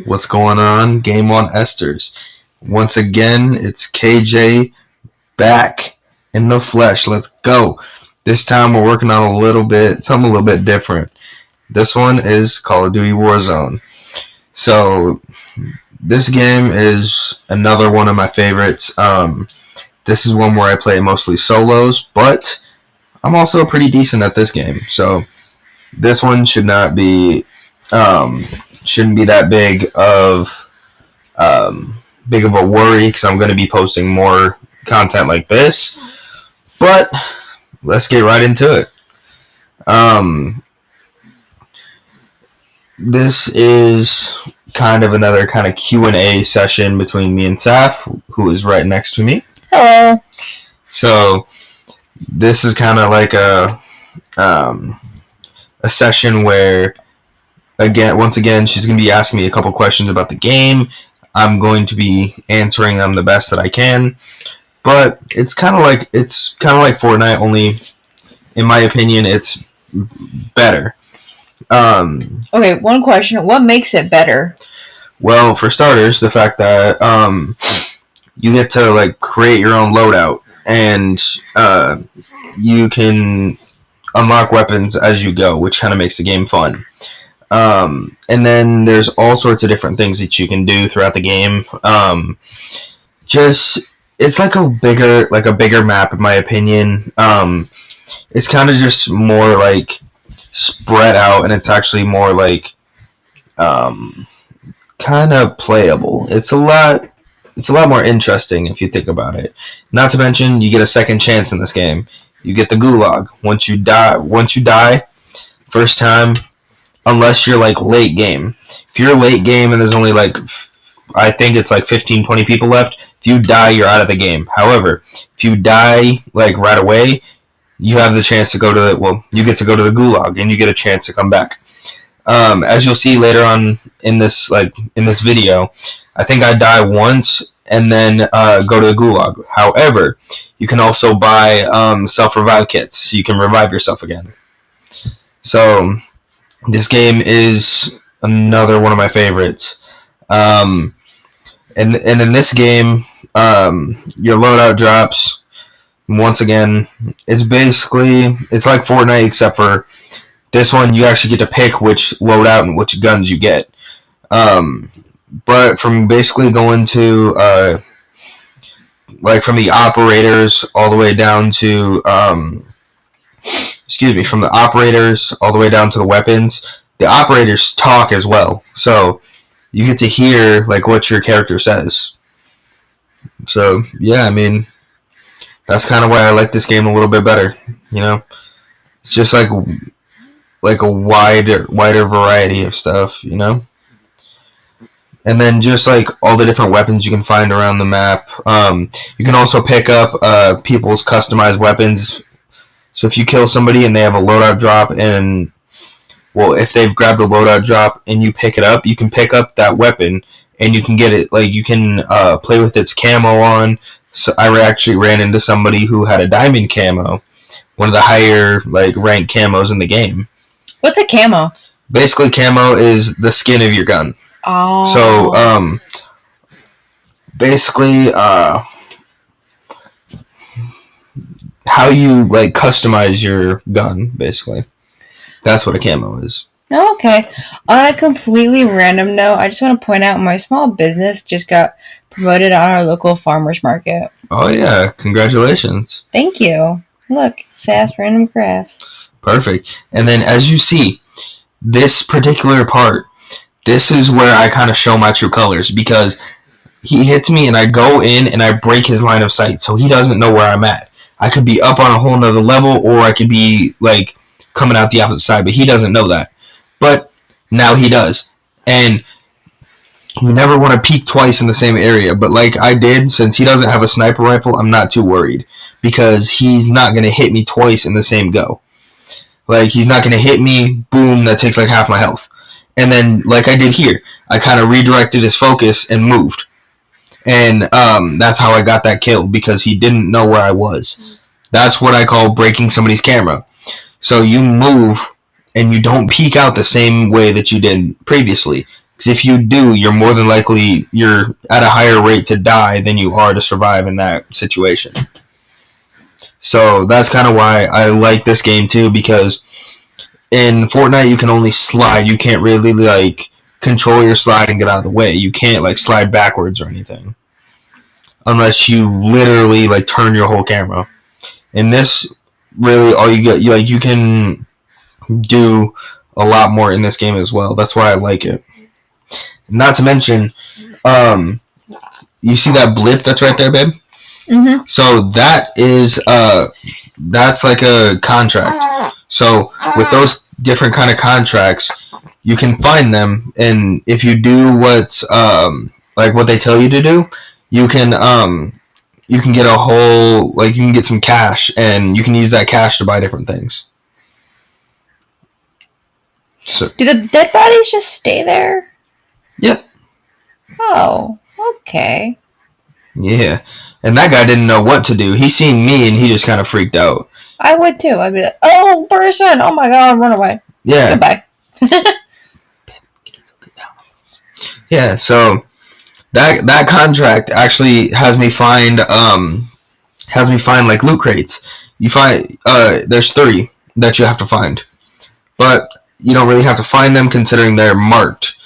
What's going on? Game on Esters. Once again, it's Kjay back in the flesh. Let's go. This time we're working on something a little bit different. This one is Call of Duty Warzone. So this game is another one of my favorites. This is one where I play mostly solos, but I'm also pretty decent at this game. So this one shouldn't be that big of a worry because I'm going to be posting more content like this. But let's get right into it. This is kind of another kind of Q&A session between me and Saf, who is right next to me. Hello. So this is kind of like a session where once again she's going to be asking me a couple questions about the game. I'm going to be answering them the best that I can, but it's kind of like Fortnite, only in my opinion it's better. Okay, one question. What makes it better? Well, for starters, the fact that you get to like create your own loadout, and you can unlock weapons as you go, which kind of makes the game fun. And then there's all sorts of different things that you can do throughout the game. It's like a bigger map, in my opinion. It's kind of just more like spread out, and it's actually more like kind of playable. It's a lot more interesting if you think about it. Not to mention, you get a second chance in this game. You get the gulag. Once you die, first time, unless you're like late game. If you're late game and there's only I think it's 15, 20 people left, if you die, you're out of the game. However, if you die right away, you have the chance to you get to go to the gulag and you get a chance to come back. As you'll see later on in this video, I think I die once and then go to the gulag. However, you can also buy self-revive kits, so you can revive yourself again. So this game is another one of my favorites. And in this game, your loadout drops. Once again, it's like Fortnite, except for this one you actually get to pick which loadout and which guns you get. But from basically going to from the operators all the way down to from the operators all the way down to the weapons, the operators talk as well, so you get to hear what your character says. So yeah, I mean, that's kind of why I like this game a little bit better. It's just like a wider variety of stuff, and then just all the different weapons you can find around the map. You can also pick up people's customized weapons. So if you kill somebody and they have a loadout drop, and if they've grabbed a loadout drop and you pick it up, you can pick up that weapon and you can get it. You can play with its camo on. So I actually ran into somebody who had a diamond camo, one of the higher ranked camos in the game. What's a camo? Basically, camo is the skin of your gun. Oh. So basically, how you customize your gun, basically. That's what a camo is. Okay. On a completely random note, I just want to point out my small business just got promoted on our local farmers market. Oh yeah, congratulations. Thank you. Look, Sass Random Crafts. Perfect. And then as you see, this particular part, this is where I kind of show my true colors, because he hits me and I go in and I break his line of sight, so he doesn't know where I'm at. I could be up on a whole nother level, or I could be coming out the opposite side, but he doesn't know that. But now he does. And you never want to peek twice in the same area, but I did, since he doesn't have a sniper rifle, I'm not too worried, because he's not going to hit me twice in the same go. He's not going to hit me, boom, that takes half my health. And then, I did here, I kind of redirected his focus and moved. And that's how I got that kill, because he didn't know where I was. That's what I call breaking somebody's camera. So you move, and you don't peek out the same way that you did previously. Because if you do, you're more than likely you're at a higher rate to die than you are to survive in that situation. So that's kind of why I like this game too, because in Fortnite you can only slide. You can't really like control your slide and get out of the way. You can't like slide backwards or anything unless you literally like turn your whole camera. In this, really, all you get, you can do a lot more in this game as well. That's why I like it. Not to mention, you see that blip that's right there, babe? Mm-hmm. So that's like a contract. So with those different kind of contracts, you can find them, and if you do what's like what they tell you to do, you can get a whole, like, you can get some cash, and you can use that cash to buy different things. So Do the dead bodies just stay there? Yep. Oh, okay. Yeah. And that guy didn't know what to do. He seen me and he just kind of freaked out. I would too. I'd be like, oh, person! Oh my god, run away. Yeah. Goodbye. Yeah, so that contract actually has me find like loot crates. You find there's 3 that you have to find. But you don't really have to find them considering they're marked.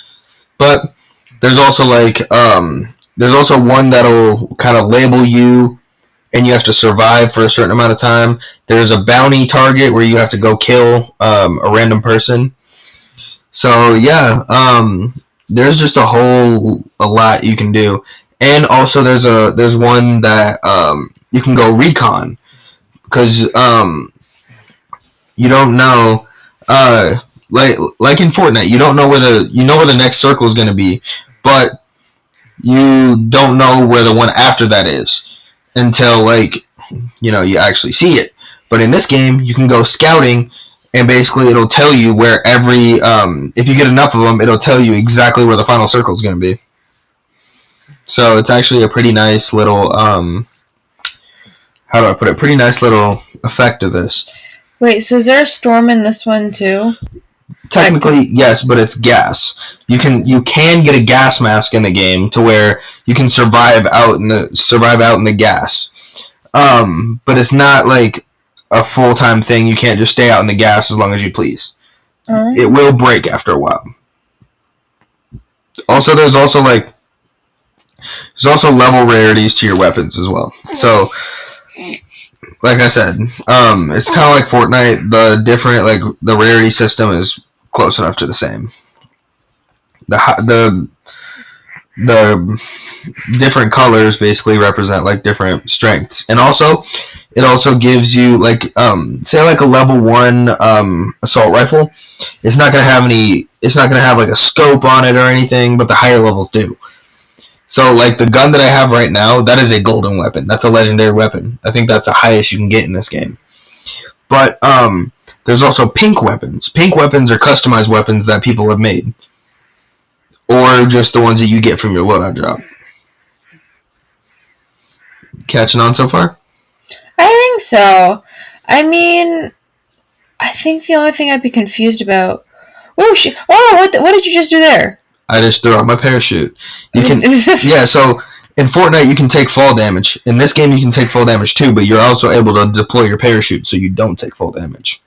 But there's also like there's also one that'll kind of label you, and you have to survive for a certain amount of time. There's a bounty target where you have to go kill a random person. So yeah, there's just a lot you can do, and also there's one that you can go recon, because you don't know, like in Fortnite, you don't know where the next circle is going to be, but you don't know where the one after that is until, like, you actually see it. But in this game, you can go scouting, and basically it'll tell you where every if you get enough of them, it'll tell you exactly where the final circle is going to be. So it's actually a pretty nice little how do I put it? Pretty nice little effect of this. Wait, so is there a storm in this one too? Technically, yes, but it's gas. You can get a gas mask in the game to where you can survive out in the gas. But it's not like a full-time thing. You can't just stay out in the gas as long as you please. It will break after a while. Also, there's also level rarities to your weapons as well. So, like I said, it's kind of like Fortnite. The different, like, the rarity system is close enough to the same. The different colors basically represent like different strengths, and also it also gives you like say like a level 1 assault rifle. It's not gonna have like a scope on it or anything, but the higher levels do. So like the gun that I have right now, that is a golden weapon. That's a legendary weapon. I think that's the highest you can get in this game. But there's also pink weapons. Pink weapons are customized weapons that people have made, or just the ones that you get from your loadout drop. Catching on so far? I think so. I mean, I think the only thing I'd be confused about. Oh shit! Oh, what did you just do there? I just threw out my parachute. You can yeah. So in Fortnite, you can take fall damage. In this game, you can take fall damage too, but you're also able to deploy your parachute so you don't take fall damage.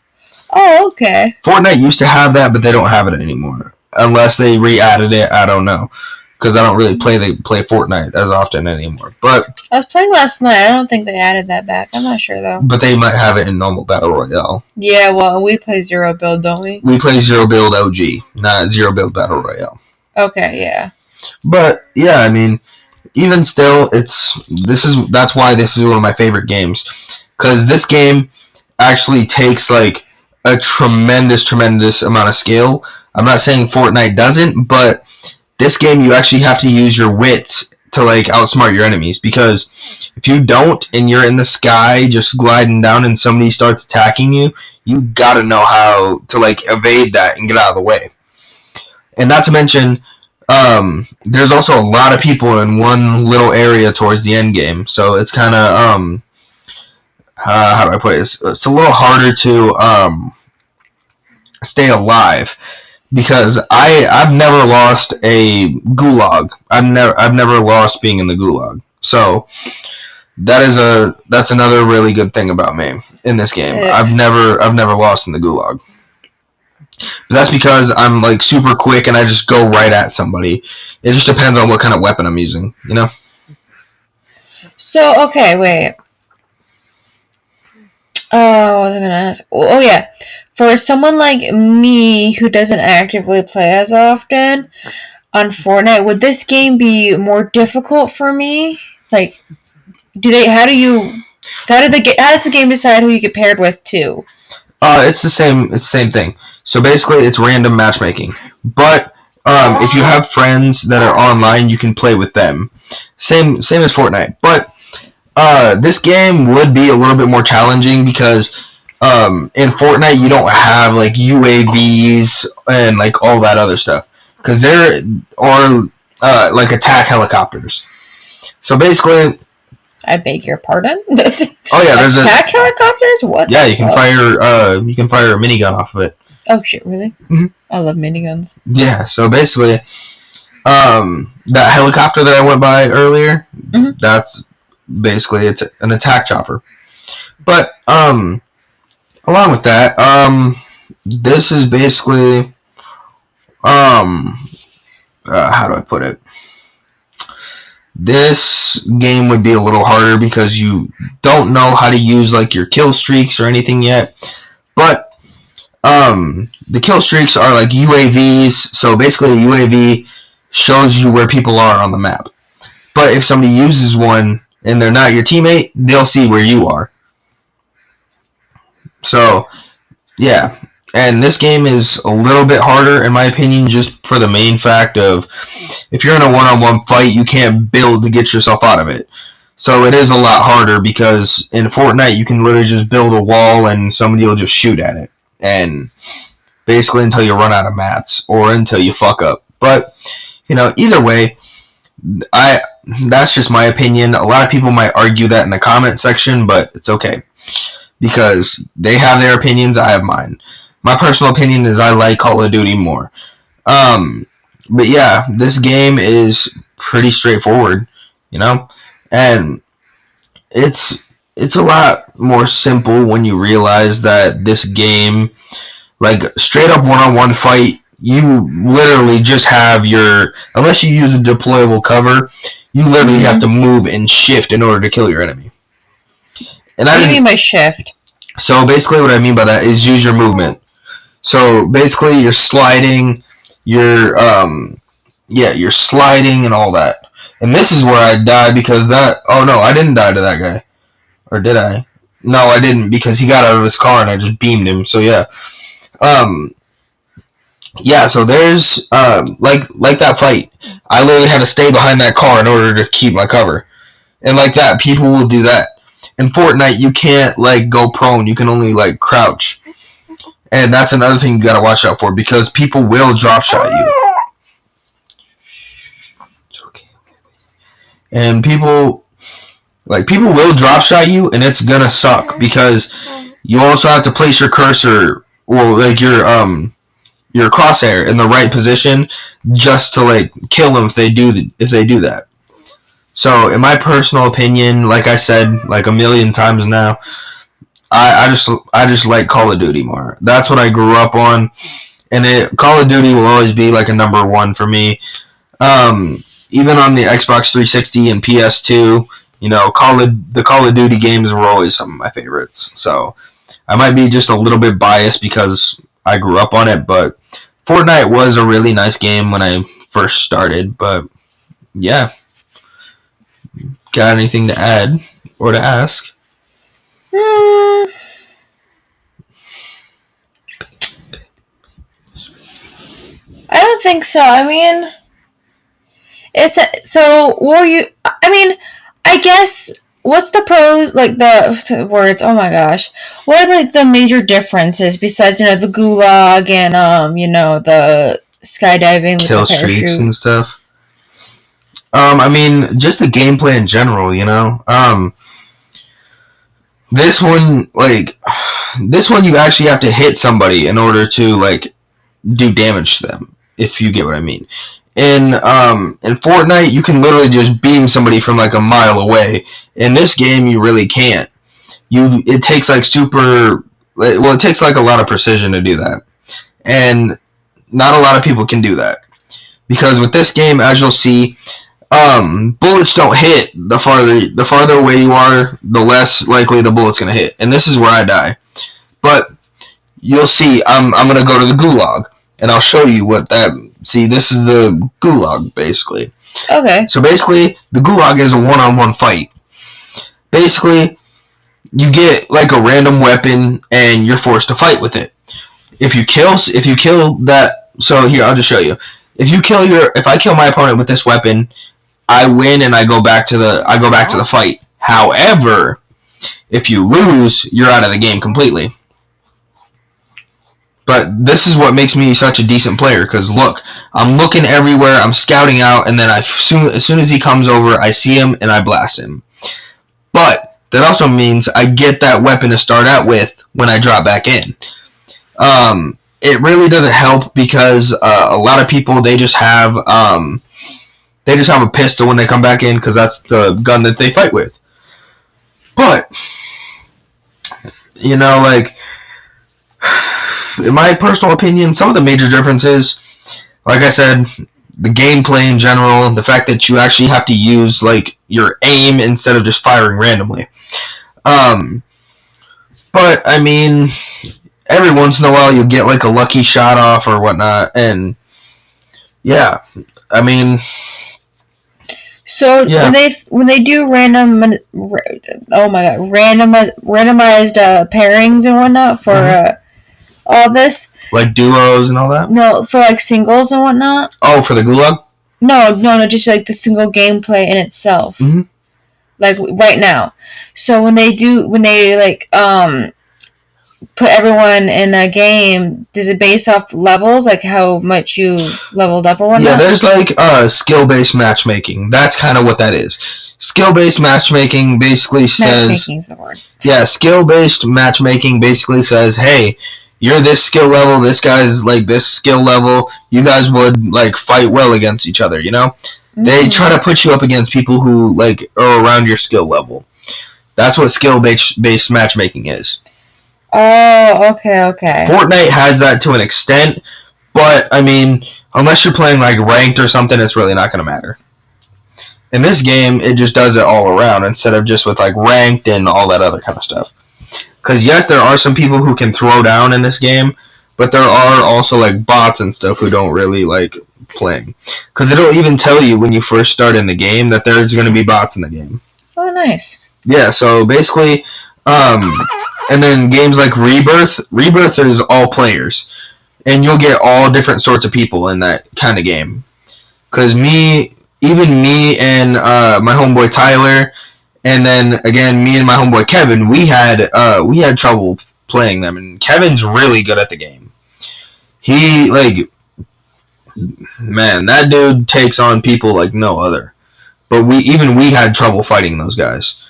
Oh, okay. Fortnite used to have that, but they don't have it anymore. Unless they re-added it, I don't know. Because I don't really play Fortnite as often anymore. But I was playing last night. I don't think they added that back. I'm not sure, though. But they might have it in normal Battle Royale. Yeah, well, we play Zero Build, don't we? We play Zero Build OG, not Zero Build Battle Royale. Okay, yeah. But, yeah, I mean, even still, that's why this is one of my favorite games. Because this game actually takes, like, a tremendous amount of skill. I'm not saying Fortnite doesn't, but this game you actually have to use your wits to like outsmart your enemies, because if you don't and you're in the sky just gliding down and somebody starts attacking you, you gotta know how to like evade that and get out of the way. And not to mention, there's also a lot of people in one little area towards the end game, so it's kind of how do I put it? It's a little harder to stay alive, because I've never lost a gulag. I've never lost being in the gulag. So that's another really good thing about me in this game. I've never lost in the gulag. But that's because I'm like super quick and I just go right at somebody. It just depends on what kind of weapon I'm using, you know? So, okay, wait. What was I gonna ask? Oh, yeah. For someone like me who doesn't actively play as often on Fortnite, would this game be more difficult for me? Like, how does the game decide who you get paired with too? It's the same. It's the same thing. So basically, it's random matchmaking. But if you have friends that are online, you can play with them. Same as Fortnite. But this game would be a little bit more challenging because in Fortnite you don't have like UAVs and like all that other stuff because there are like attack helicopters. So basically, I beg your pardon. oh yeah, there's attack helicopters. What? Yeah, you can fire a minigun off of it. Oh shit! Really? Mm-hmm. I love miniguns. Yeah. So basically, that helicopter that I went by earlier, mm-hmm. that's basically it's an attack chopper. But along with that, this is basically how do I put it? This game would be a little harder because you don't know how to use like your kill streaks or anything yet. But the kill streaks are like UAVs. So basically, a UAV shows you where people are on the map. But if somebody uses one and they're not your teammate, they'll see where you are. So yeah. And this game is a little bit harder, in my opinion, just for the main fact of if you're in a one-on-one fight, you can't build to get yourself out of it. So it is a lot harder because in Fortnite, you can literally just build a wall and somebody will just shoot at it. And basically until you run out of mats or until you fuck up. But, either way, that's just my opinion. A lot of people might argue that in the comment section, but it's okay. Because they have their opinions, I have mine. My personal opinion is I like Call of Duty more. But yeah, this game is pretty straightforward, and it's a lot more simple when you realize that this game, like straight up one-on-one fight, you literally just have unless you use a deployable cover, you literally have to move and shift in order to kill your enemy. And what do you mean by shift? So basically what I mean by that is use your movement. So basically you're sliding, you're sliding and all that. And this is where I died because I didn't die to that guy. Or did I? No, I didn't because he got out of his car and I just beamed him. So yeah. So there's like that fight. I literally had to stay behind that car in order to keep my cover. And like that, people will do that. In Fortnite, you can't like go prone. You can only like crouch. And that's another thing you gotta watch out for because people will drop shot you. It's okay. And people will drop shot you, and it's gonna suck because you also have to place your cursor or like your crosshair in the right position just to like kill them if they do that. So, in my personal opinion, like I said like a million times now, I just like Call of Duty more. That's what I grew up on, and Call of Duty will always be like a number one for me. Even on the Xbox 360 and PS2, the Call of Duty games were always some of my favorites. So I might be just a little bit biased because I grew up on it, but Fortnite was a really nice game when I first started. But yeah, got anything to add or to ask? I don't think so. I mean, I guess what's the pros, like the words? Oh my gosh, what are like the major differences besides the gulag and the skydiving with kill the streaks and stuff? I mean, just the gameplay in general. This one you actually have to hit somebody in order to like do damage to them, if you get what I mean. In Fortnite, you can literally just beam somebody from like a mile away. In this game, you really can't. It takes like it takes like a lot of precision to do that, and not a lot of people can do that because with this game, as you'll see, bullets don't hit. The farther away you are, the less likely the bullet's gonna hit, and this is where I die. But you'll see, I'm gonna go to the gulag, and I'll show you what that. See, this is the gulag basically. Okay. So basically, the gulag is a one-on-one fight. Basically, you get like a random weapon, and you're forced to fight with it. If you kill that, so here I'll just show you. If I kill my opponent with this weapon, I win and I go back to the fight. However, if you lose, you're out of the game completely. But this is what makes me such a decent player, because look, I'm looking everywhere, I'm scouting out, and then as soon as he comes over, I see him and I blast him. But that also means I get that weapon to start out with when I drop back in. It really doesn't help because a lot of people, they just have a pistol when they come back in because that's the gun that they fight with. But like, in my personal opinion, some of the major differences, like I said, the gameplay in general, the fact that you actually have to use like your aim instead of just firing randomly. But I mean, every once in a while you get like a lucky shot off or whatnot, and yeah, I mean. So yeah. when they do randomized pairings and whatnot for all this, like duos and all that. No, for like singles and whatnot. Oh, for the gulag. No, just like the single gameplay in itself. Mm-hmm. Like right now, so when they like put everyone in a game, does it base off levels, like how much you leveled up or whatnot? Yeah, there's like skill-based matchmaking. That's kind of what that is. Skill-based matchmaking basically says... Matchmaking's the word. Yeah, skill-based matchmaking basically says, hey, you're this skill level, this guy's like this skill level, you guys would like fight well against each other, you know? Mm-hmm. They try to put you up against people who like are around your skill level. That's what skill-based matchmaking is. Oh, okay. Fortnite has that to an extent, but, I mean, unless you're playing, like, ranked or something, it's really not going to matter. In this game, it just does it all around, instead of just with, like, ranked and all that other kind of stuff. Because, yes, there are some people who can throw down in this game, but there are also, like, bots and stuff who don't really, like, playing. Because it'll even tell you when you first start in the game that there's going to be bots in the game. Oh, nice. Yeah, so, basically... and then games like Rebirth is all players, and you'll get all different sorts of people in that kind of game. Because me and my homeboy Tyler, and then again me and my homeboy Kevin, we had trouble playing them, and Kevin's really good at the game. He man, that dude takes on people like no other. But we had trouble fighting those guys.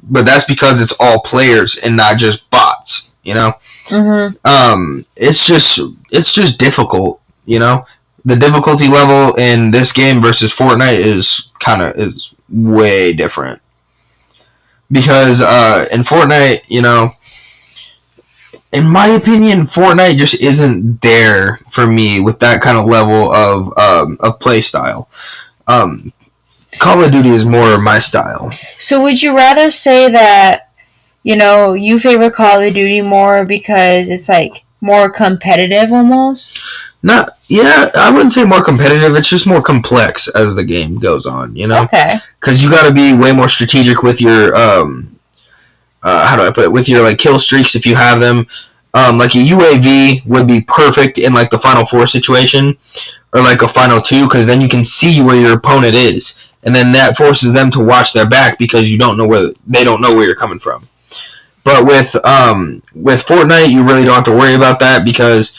But that's because it's all players and not just bots, you know? Mm-hmm. It's just difficult, you know? The difficulty level in this game versus Fortnite is way different. Because in Fortnite, you know, in my opinion, Fortnite just isn't there for me with that kind of level of play style. Call of Duty is more my style. So would you rather say that, you know, you favor Call of Duty more because it's like more competitive almost? I wouldn't say more competitive. It's just more complex as the game goes on, you know? Okay. Because you got to be way more strategic with your, how do I put it, with your, like, kill streaks if you have them. Like, a UAV would be perfect in, like, the Final 4 situation, or, like, a Final 2, because then you can see where your opponent is. And then that forces them to watch their back because they don't know where you're coming from. But with Fortnite, you really don't have to worry about that because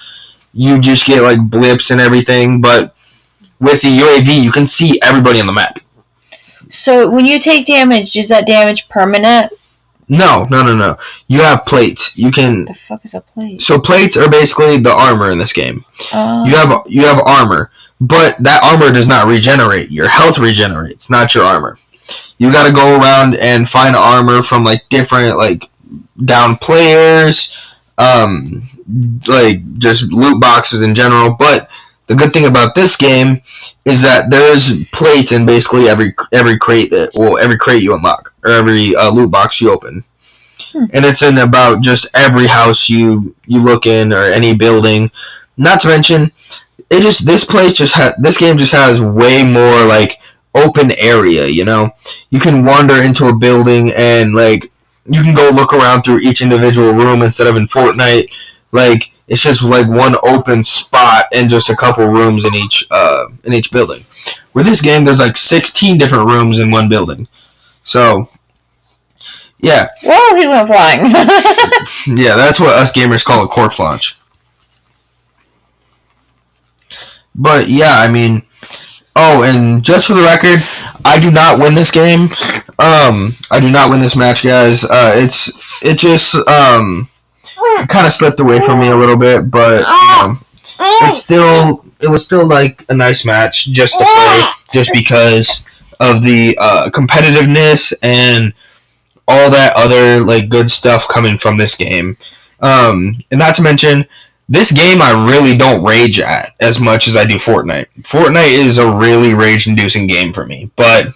you just get like blips and everything. But with the UAV, you can see everybody on the map. So when you take damage, is that damage permanent? No. You have plates. You can. The fuck is a plate? So plates are basically the armor in this game. You have armor, but that armor does not regenerate. Your health regenerates, not your armor. You got to go around and find armor from like different like down players, like just loot boxes in general. But the good thing about this game is that there's plates in basically every crate every crate you unlock or every loot box you open. And it's in about just every house you look in or any building. Not to mention, this game just has way more like open area. You know, you can wander into a building and like you can go look around through each individual room instead of in Fortnite. Like it's just like one open spot and just a couple rooms in each building. With this game, there's like 16 different rooms in one building. So. Yeah. Whoa, he went flying. Yeah, that's what us gamers call a corpse launch. But yeah, I mean, and just for the record, I do not win this game. I do not win this match, guys. It just kind of slipped away from me a little bit, but it was still like a nice match just to play, just because of the competitiveness and all that other like good stuff coming from this game. And not to mention, this game I really don't rage at as much as I do Fortnite. Fortnite is a really rage-inducing game for me, but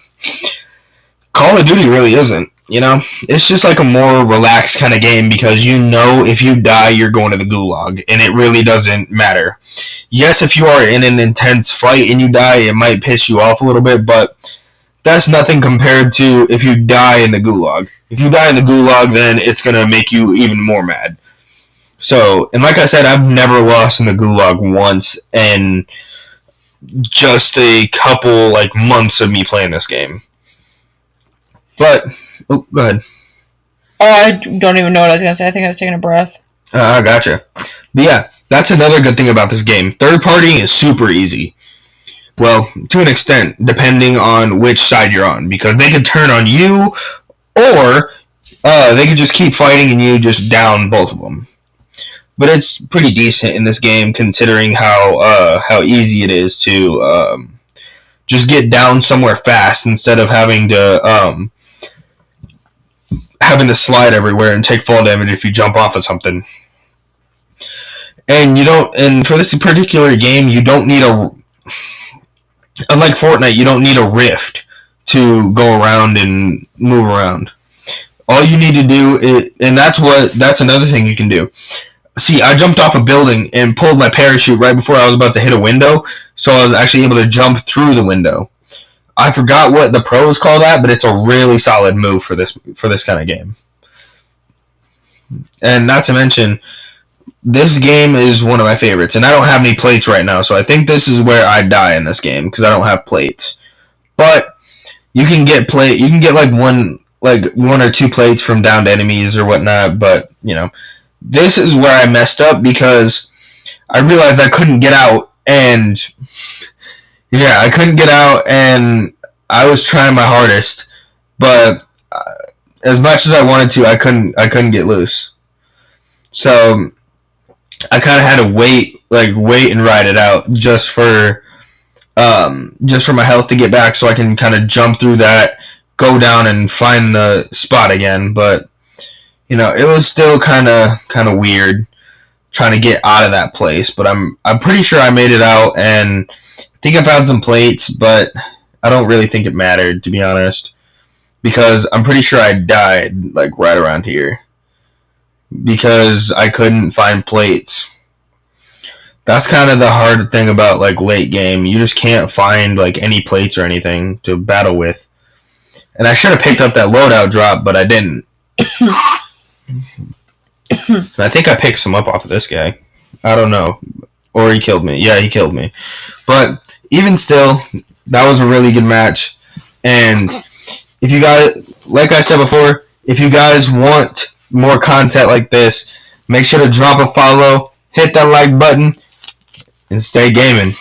Call of Duty really isn't. You know, it's just like a more relaxed kind of game because you know if you die, you're going to the gulag, and it really doesn't matter. Yes, if you are in an intense fight and you die, it might piss you off a little bit, but that's nothing compared to if you die in the gulag. If you die in the gulag, then it's going to make you even more mad. So, and like I said, I've never lost in the gulag once in just a couple like months of me playing this game. But, go ahead. I don't even know what I was going to say. I think I was taking a breath. Gotcha. But yeah, that's another good thing about this game. Third party is super easy. Well, to an extent, depending on which side you're on, because they could turn on you, or they could just keep fighting and you just down both of them. But it's pretty decent in this game, considering how easy it is to just get down somewhere fast instead of having to slide everywhere and take fall damage if you jump off of something. And for this particular game, you don't need unlike Fortnite, you don't need a rift to go around and move around. All you need to do is, and that's another thing you can do. See, I jumped off a building and pulled my parachute right before I was about to hit a window, so I was actually able to jump through the window. I forgot what the pros call that, but it's a really solid move for this kind of game. And not to mention, this game is one of my favorites, and I don't have any plates right now, so I think this is where I die in this game because I don't have plates. But you can get like one or two plates from downed enemies or whatnot. But this is where I messed up because I realized I couldn't get out, and I couldn't get out, and I was trying my hardest, but as much as I wanted to, I couldn't get loose. So I kind of had to wait and ride it out just for my health to get back, so I can kind of jump through that, go down, and find the spot again. But it was still kind of weird trying to get out of that place. But I'm pretty sure I made it out, and I think I found some plates, but I don't really think it mattered, to be honest, because I'm pretty sure I died like right around here because I couldn't find plates. That's kind of the hard thing about like late game. You just can't find like any plates or anything to battle with. And I should have picked up that loadout drop, but I didn't. I think I picked some up off of this guy. I don't know. Or he killed me. Yeah, he killed me. But even still, that was a really good match. And if you guys, like I said before, if you guys want more content like this, make sure to drop a follow, hit that like button, and stay gaming.